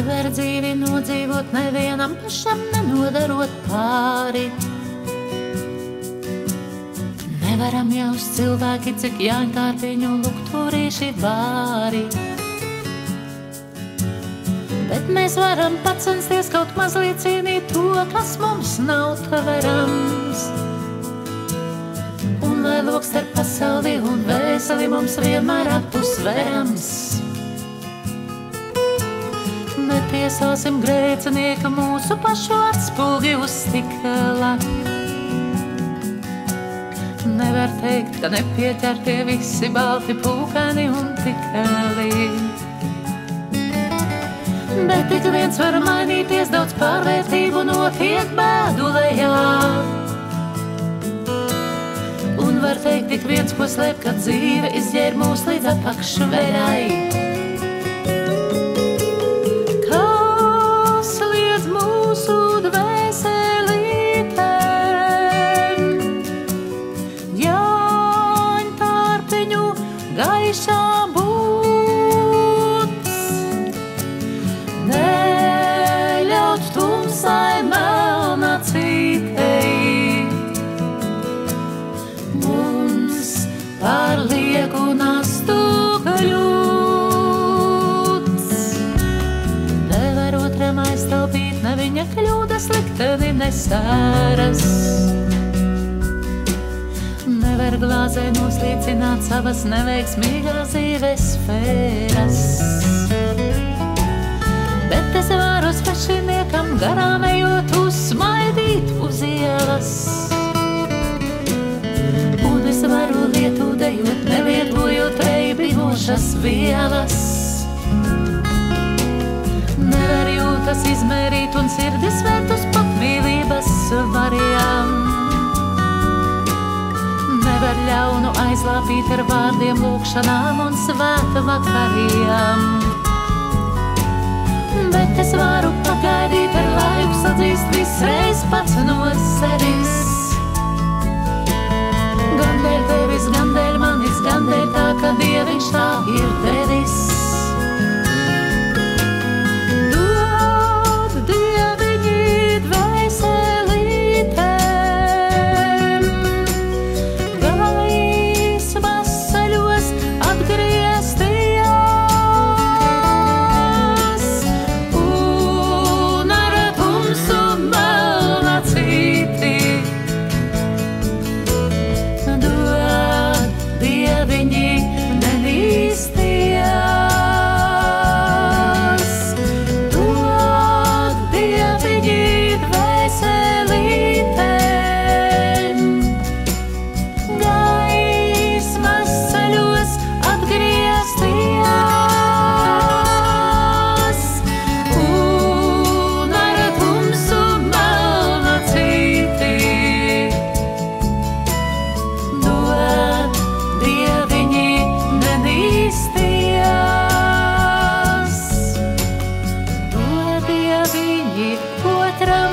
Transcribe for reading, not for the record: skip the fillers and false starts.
Nevar dzīvi nodzīvot nevienam pašam nenodarot pāri. Nevaram jaust cilvēki, cik jāņkārpiņu lukturīši vāri. Bet mēs varam pacensties kaut mazliet cienīt to, kas mums nav tverams. Un lai loks starp pasauli un vēseli mums vienmēr apusverams. Netiesāsim grēcinieka mūsu pašu atspulgi uz stikla. Nevar teikt, ka nepieķertie visi balti pūkani un tikali. Bet tik viens var mainīties, daudz pārvērtību notiek bēdu lejā. Un var teikt tik viens, ko slēp, kad dzīve izģēr mūs līdz apakšverai. Gaišā būts, neļaut tumsai melna cītei, mums par lieku nastu kļūts. Nevar otram aiztaupīt ne viņa kļūdas, likteni nesāras. Nevar glāzē noslīcināt savas neveiksmīgās dzīves sfēras. Bet es varu svešiniekam garām ejot uzsmaidīt uz ielas. Un es varu lietu dejot, nelietojot reibinošas vielas. Nevar jūtas izmērīt un sirdis vērt uz patmīlības svariem. Nevar ļaunu aizlāpīt ar vārdiem, lūkšanām un svēta vakariem. Bet es varu pagaidīt ar laiku, sadzīst visreiz pats no sevis. Gan dēļ tevis, gan dēļ manis, gan dēļ tā, ka Dieviņš tā ir devis. Dod Dieviņi dvēselītē, otram